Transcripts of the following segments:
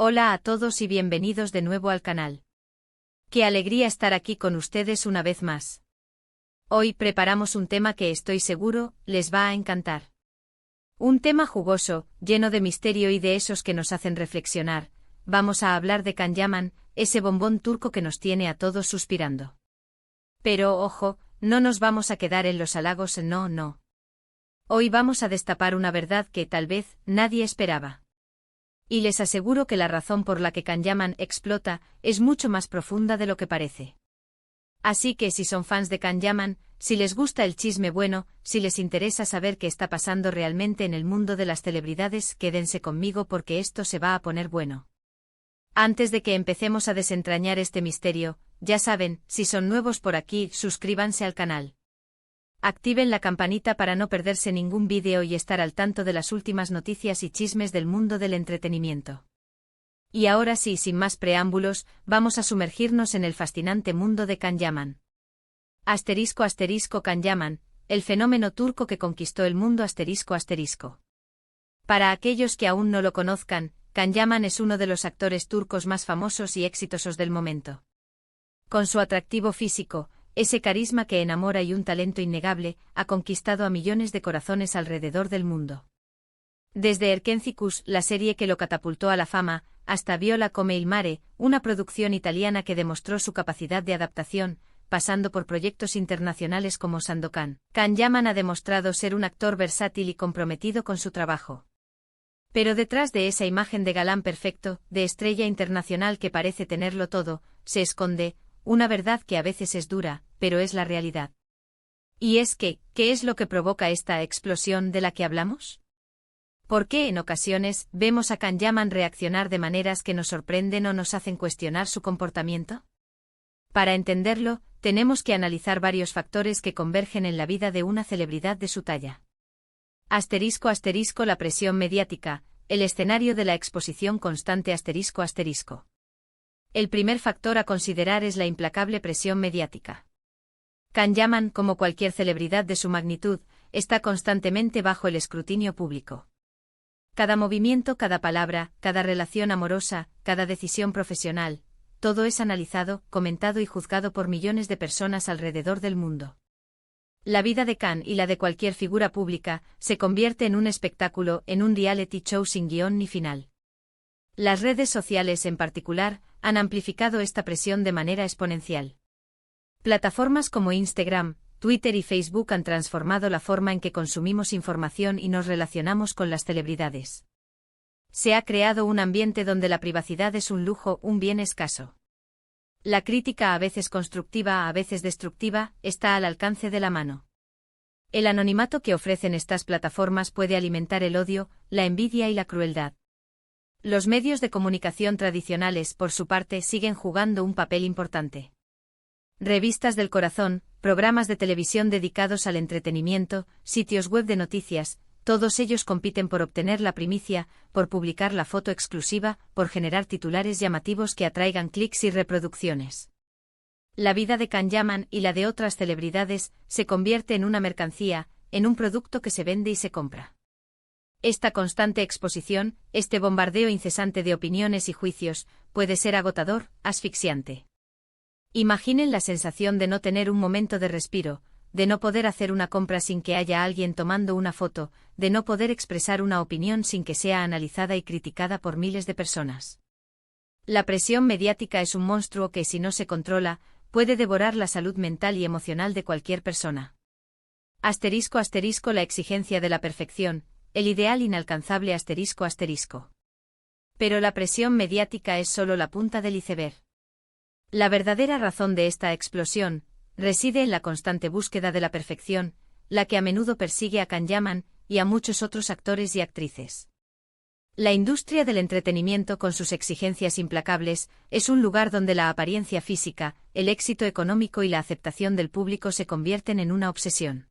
Hola a todos y bienvenidos de nuevo al canal. Qué alegría estar aquí con ustedes una vez más. Hoy preparamos un tema que estoy seguro les va a encantar. Un tema jugoso, lleno de misterio y de esos que nos hacen reflexionar. Vamos a hablar de Can Yaman, ese bombón turco que nos tiene a todos suspirando. Pero ojo, no nos vamos a quedar en los halagos, no. Hoy vamos a destapar una verdad que tal vez nadie esperaba. Y les aseguro que la razón por la que Can Yaman explota es mucho más profunda de lo que parece. Así que si son fans de Can Yaman, si les gusta el chisme bueno, si les interesa saber qué está pasando realmente en el mundo de las celebridades, quédense conmigo porque esto se va a poner bueno. Antes de que empecemos a desentrañar este misterio, ya saben, si son nuevos por aquí, suscríbanse al canal. Activen la campanita para no perderse ningún vídeo y estar al tanto de las últimas noticias y chismes del mundo del entretenimiento. Y ahora sí, sin más preámbulos, vamos a sumergirnos en el fascinante mundo de Can Yaman. *** Can Yaman, el fenómeno turco que conquistó el mundo ***. Para aquellos que aún no lo conozcan, Can Yaman es uno de los actores turcos más famosos y exitosos del momento. Con su atractivo físico, ese carisma que enamora y un talento innegable, ha conquistado a millones de corazones alrededor del mundo. Desde Erkencikus, la serie que lo catapultó a la fama, hasta Viola come il mare, una producción italiana que demostró su capacidad de adaptación, pasando por proyectos internacionales como Sandokan. Can Yaman ha demostrado ser un actor versátil y comprometido con su trabajo. Pero detrás de esa imagen de galán perfecto, de estrella internacional que parece tenerlo todo, se esconde una verdad que a veces es dura, pero es la realidad. Y es que, ¿qué es lo que provoca esta explosión de la que hablamos? ¿Por qué en ocasiones vemos a Can Yaman reaccionar de maneras que nos sorprenden o nos hacen cuestionar su comportamiento? Para entenderlo, tenemos que analizar varios factores que convergen en la vida de una celebridad de su talla. *** La presión mediática, el escenario de la exposición constante ***. El primer factor a considerar es la implacable presión mediática. Can Yaman, como cualquier celebridad de su magnitud, está constantemente bajo el escrutinio público. Cada movimiento, cada palabra, cada relación amorosa, cada decisión profesional, todo es analizado, comentado y juzgado por millones de personas alrededor del mundo. La vida de Can y la de cualquier figura pública se convierte en un espectáculo, en un reality show sin guión ni final. Las redes sociales en particular han amplificado esta presión de manera exponencial. Plataformas como Instagram, Twitter y Facebook han transformado la forma en que consumimos información y nos relacionamos con las celebridades. Se ha creado un ambiente donde la privacidad es un lujo, un bien escaso. La crítica, a veces constructiva, a veces destructiva, está al alcance de la mano. El anonimato que ofrecen estas plataformas puede alimentar el odio, la envidia y la crueldad. Los medios de comunicación tradicionales, por su parte, siguen jugando un papel importante. Revistas del corazón, programas de televisión dedicados al entretenimiento, sitios web de noticias, todos ellos compiten por obtener la primicia, por publicar la foto exclusiva, por generar titulares llamativos que atraigan clics y reproducciones. La vida de Can Yaman y la de otras celebridades se convierte en una mercancía, en un producto que se vende y se compra. Esta constante exposición, este bombardeo incesante de opiniones y juicios, puede ser agotador, asfixiante. Imaginen la sensación de no tener un momento de respiro, de no poder hacer una compra sin que haya alguien tomando una foto, de no poder expresar una opinión sin que sea analizada y criticada por miles de personas. La presión mediática es un monstruo que, si no se controla, puede devorar la salud mental y emocional de cualquier persona. ***, la exigencia de la perfección, el ideal inalcanzable ***. Pero la presión mediática es solo la punta del iceberg. La verdadera razón de esta explosión reside en la constante búsqueda de la perfección, la que a menudo persigue a Can Yaman y a muchos otros actores y actrices. La industria del entretenimiento, con sus exigencias implacables, es un lugar donde la apariencia física, el éxito económico y la aceptación del público se convierten en una obsesión.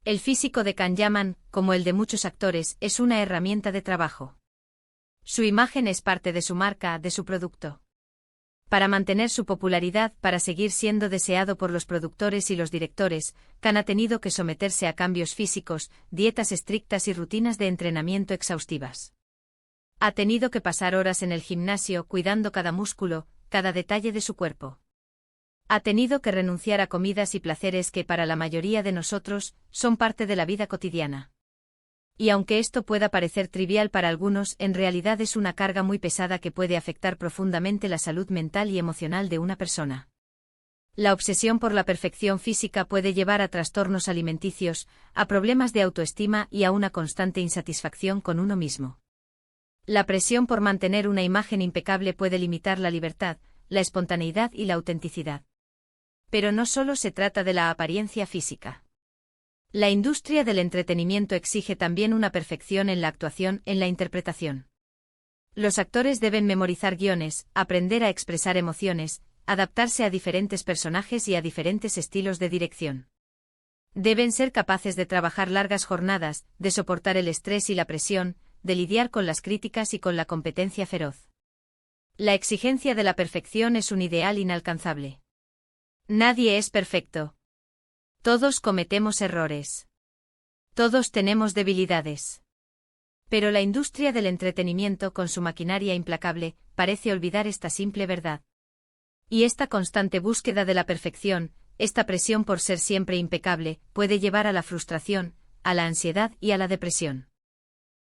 El físico de Can Yaman, como el de muchos actores, es una herramienta de trabajo. Su imagen es parte de su marca, de su producto. Para mantener su popularidad, para seguir siendo deseado por los productores y los directores, Can ha tenido que someterse a cambios físicos, dietas estrictas y rutinas de entrenamiento exhaustivas. Ha tenido que pasar horas en el gimnasio cuidando cada músculo, cada detalle de su cuerpo. Ha tenido que renunciar a comidas y placeres que para la mayoría de nosotros son parte de la vida cotidiana. Y aunque esto pueda parecer trivial para algunos, en realidad es una carga muy pesada que puede afectar profundamente la salud mental y emocional de una persona. La obsesión por la perfección física puede llevar a trastornos alimenticios, a problemas de autoestima y a una constante insatisfacción con uno mismo. La presión por mantener una imagen impecable puede limitar la libertad, la espontaneidad y la autenticidad. Pero no solo se trata de la apariencia física. La industria del entretenimiento exige también una perfección en la actuación, en la interpretación. Los actores deben memorizar guiones, aprender a expresar emociones, adaptarse a diferentes personajes y a diferentes estilos de dirección. Deben ser capaces de trabajar largas jornadas, de soportar el estrés y la presión, de lidiar con las críticas y con la competencia feroz. La exigencia de la perfección es un ideal inalcanzable. Nadie es perfecto. Todos cometemos errores. Todos tenemos debilidades. Pero la industria del entretenimiento, con su maquinaria implacable, parece olvidar esta simple verdad. Y esta constante búsqueda de la perfección, esta presión por ser siempre impecable, puede llevar a la frustración, a la ansiedad y a la depresión.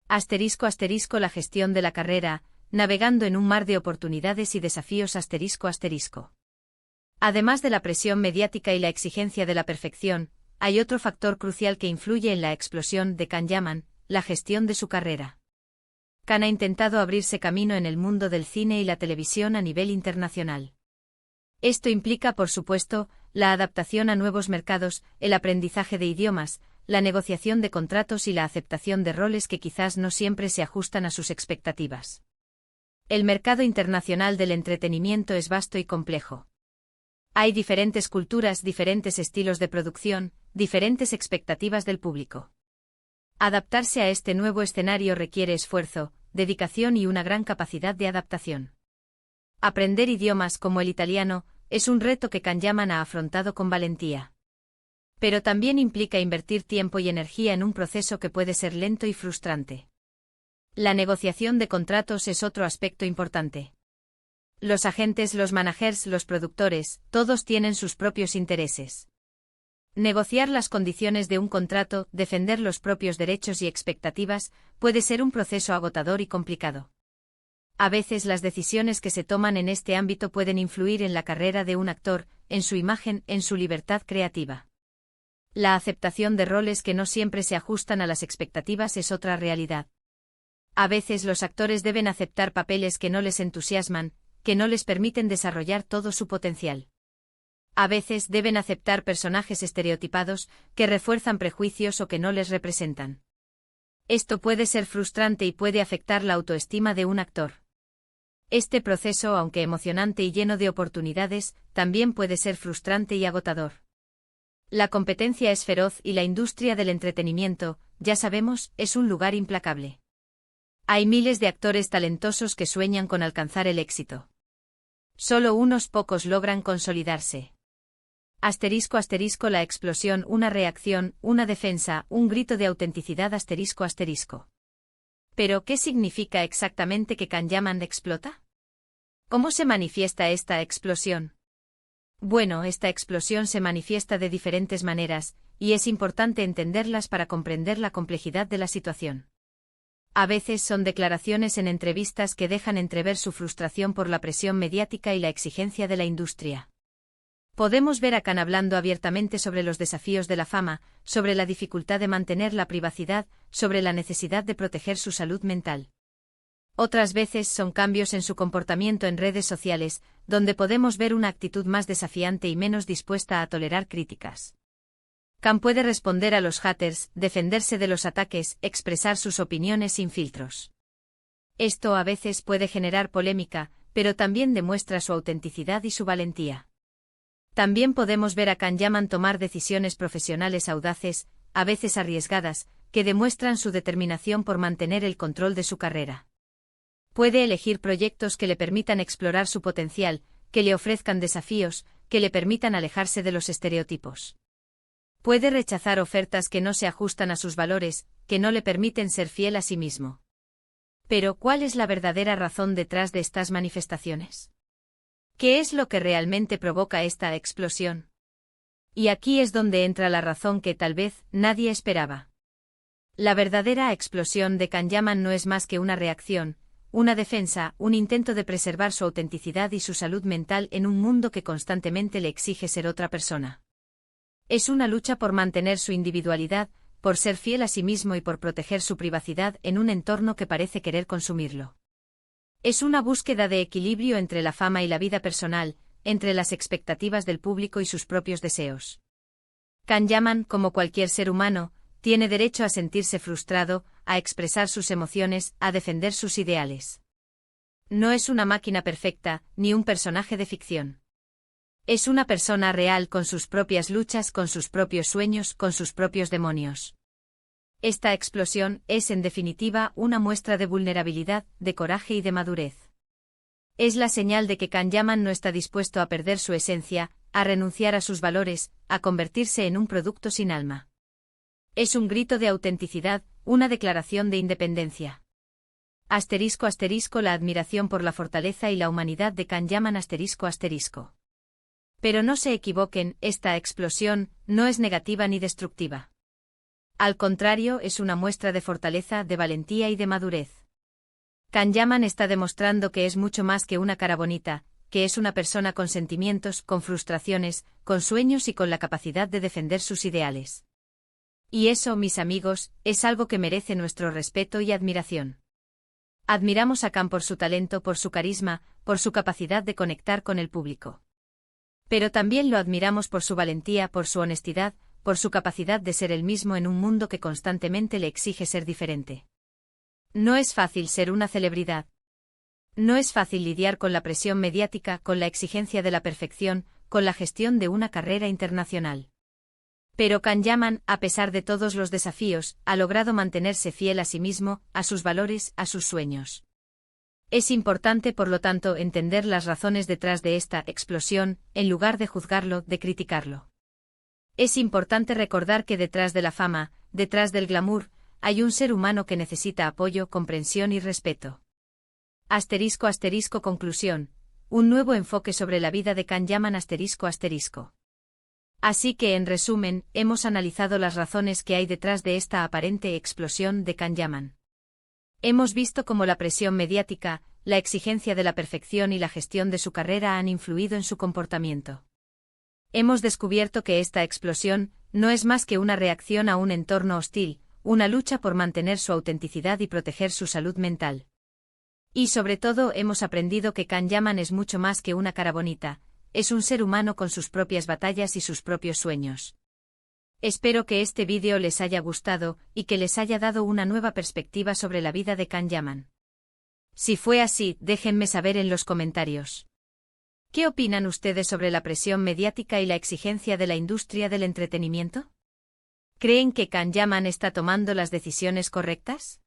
*** La gestión de la carrera, navegando en un mar de oportunidades y desafíos ***. Además de la presión mediática y la exigencia de la perfección, hay otro factor crucial que influye en la explosión de Can Yaman, la gestión de su carrera. Can ha intentado abrirse camino en el mundo del cine y la televisión a nivel internacional. Esto implica, por supuesto, la adaptación a nuevos mercados, el aprendizaje de idiomas, la negociación de contratos y la aceptación de roles que quizás no siempre se ajustan a sus expectativas. El mercado internacional del entretenimiento es vasto y complejo. Hay diferentes culturas, diferentes estilos de producción, diferentes expectativas del público. Adaptarse a este nuevo escenario requiere esfuerzo, dedicación y una gran capacidad de adaptación. Aprender idiomas como el italiano es un reto que Can Yaman ha afrontado con valentía. Pero también implica invertir tiempo y energía en un proceso que puede ser lento y frustrante. La negociación de contratos es otro aspecto importante. Los agentes, los managers, los productores, todos tienen sus propios intereses. Negociar las condiciones de un contrato, defender los propios derechos y expectativas, puede ser un proceso agotador y complicado. A veces las decisiones que se toman en este ámbito pueden influir en la carrera de un actor, en su imagen, en su libertad creativa. La aceptación de roles que no siempre se ajustan a las expectativas es otra realidad. A veces los actores deben aceptar papeles que no les entusiasman, que no les permiten desarrollar todo su potencial. A veces deben aceptar personajes estereotipados, que refuerzan prejuicios o que no les representan. Esto puede ser frustrante y puede afectar la autoestima de un actor. Este proceso, aunque emocionante y lleno de oportunidades, también puede ser frustrante y agotador. La competencia es feroz y la industria del entretenimiento, ya sabemos, es un lugar implacable. Hay miles de actores talentosos que sueñan con alcanzar el éxito. Solo unos pocos logran consolidarse. ***, la explosión, una reacción, una defensa, un grito de autenticidad ***. ¿Pero qué significa exactamente que Can Yaman explota? ¿Cómo se manifiesta esta explosión? Bueno, esta explosión se manifiesta de diferentes maneras, y es importante entenderlas para comprender la complejidad de la situación. A veces son declaraciones en entrevistas que dejan entrever su frustración por la presión mediática y la exigencia de la industria. Podemos ver a Can hablando abiertamente sobre los desafíos de la fama, sobre la dificultad de mantener la privacidad, sobre la necesidad de proteger su salud mental. Otras veces son cambios en su comportamiento en redes sociales, donde podemos ver una actitud más desafiante y menos dispuesta a tolerar críticas. Can puede responder a los haters, defenderse de los ataques, expresar sus opiniones sin filtros. Esto a veces puede generar polémica, pero también demuestra su autenticidad y su valentía. También podemos ver a Can Yaman tomar decisiones profesionales audaces, a veces arriesgadas, que demuestran su determinación por mantener el control de su carrera. Puede elegir proyectos que le permitan explorar su potencial, que le ofrezcan desafíos, que le permitan alejarse de los estereotipos. Puede rechazar ofertas que no se ajustan a sus valores, que no le permiten ser fiel a sí mismo. Pero, ¿cuál es la verdadera razón detrás de estas manifestaciones? ¿Qué es lo que realmente provoca esta explosión? Y aquí es donde entra la razón que tal vez nadie esperaba. La verdadera explosión de Kanyaman no es más que una reacción, una defensa, un intento de preservar su autenticidad y su salud mental en un mundo que constantemente le exige ser otra persona. Es una lucha por mantener su individualidad, por ser fiel a sí mismo y por proteger su privacidad en un entorno que parece querer consumirlo. Es una búsqueda de equilibrio entre la fama y la vida personal, entre las expectativas del público y sus propios deseos. Kanyaman, como cualquier ser humano, tiene derecho a sentirse frustrado, a expresar sus emociones, a defender sus ideales. No es una máquina perfecta, ni un personaje de ficción. Es una persona real con sus propias luchas, con sus propios sueños, con sus propios demonios. Esta explosión es, en definitiva, una muestra de vulnerabilidad, de coraje y de madurez. Es la señal de que Kanyaman no está dispuesto a perder su esencia, a renunciar a sus valores, a convertirse en un producto sin alma. Es un grito de autenticidad, una declaración de independencia. *** La admiración por la fortaleza y la humanidad de Kanyaman ***. Pero no se equivoquen, esta explosión no es negativa ni destructiva. Al contrario, es una muestra de fortaleza, de valentía y de madurez. Kanyaman está demostrando que es mucho más que una cara bonita, que es una persona con sentimientos, con frustraciones, con sueños y con la capacidad de defender sus ideales. Y eso, mis amigos, es algo que merece nuestro respeto y admiración. Admiramos a Kan por su talento, por su carisma, por su capacidad de conectar con el público. Pero también lo admiramos por su valentía, por su honestidad, por su capacidad de ser él mismo en un mundo que constantemente le exige ser diferente. No es fácil ser una celebridad. No es fácil lidiar con la presión mediática, con la exigencia de la perfección, con la gestión de una carrera internacional. Pero Kanyaman, a pesar de todos los desafíos, ha logrado mantenerse fiel a sí mismo, a sus valores, a sus sueños. Es importante, por lo tanto, entender las razones detrás de esta explosión, en lugar de juzgarlo, de criticarlo. Es importante recordar que detrás de la fama, detrás del glamour, hay un ser humano que necesita apoyo, comprensión y respeto. *** Conclusión. Un nuevo enfoque sobre la vida de Kanyaman ***. Así que, en resumen, hemos analizado las razones que hay detrás de esta aparente explosión de Kanyaman. Hemos visto cómo la presión mediática, la exigencia de la perfección y la gestión de su carrera han influido en su comportamiento. Hemos descubierto que esta explosión no es más que una reacción a un entorno hostil, una lucha por mantener su autenticidad y proteger su salud mental. Y sobre todo hemos aprendido que Kanyaman es mucho más que una cara bonita, es un ser humano con sus propias batallas y sus propios sueños. Espero que este vídeo les haya gustado y que les haya dado una nueva perspectiva sobre la vida de Kanyaman. Si fue así, déjenme saber en los comentarios. ¿Qué opinan ustedes sobre la presión mediática y la exigencia de la industria del entretenimiento? ¿Creen que Kanyaman está tomando las decisiones correctas?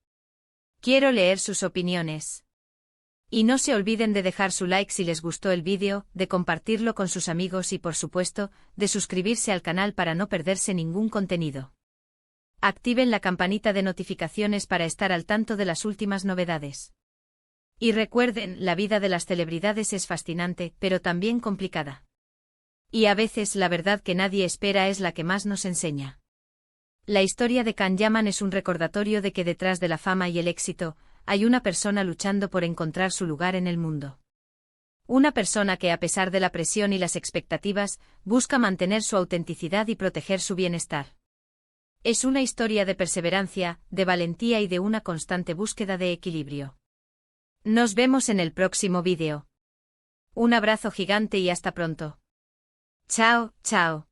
Quiero leer sus opiniones. Y no se olviden de dejar su like si les gustó el vídeo, de compartirlo con sus amigos y por supuesto, de suscribirse al canal para no perderse ningún contenido. Activen la campanita de notificaciones para estar al tanto de las últimas novedades. Y recuerden, la vida de las celebridades es fascinante, pero también complicada. Y a veces la verdad que nadie espera es la que más nos enseña. La historia de Kanyaman es un recordatorio de que detrás de la fama y el éxito, hay una persona luchando por encontrar su lugar en el mundo. Una persona que, a pesar de la presión y las expectativas, busca mantener su autenticidad y proteger su bienestar. Es una historia de perseverancia, de valentía y de una constante búsqueda de equilibrio. Nos vemos en el próximo vídeo. Un abrazo gigante y hasta pronto. Chao, chao.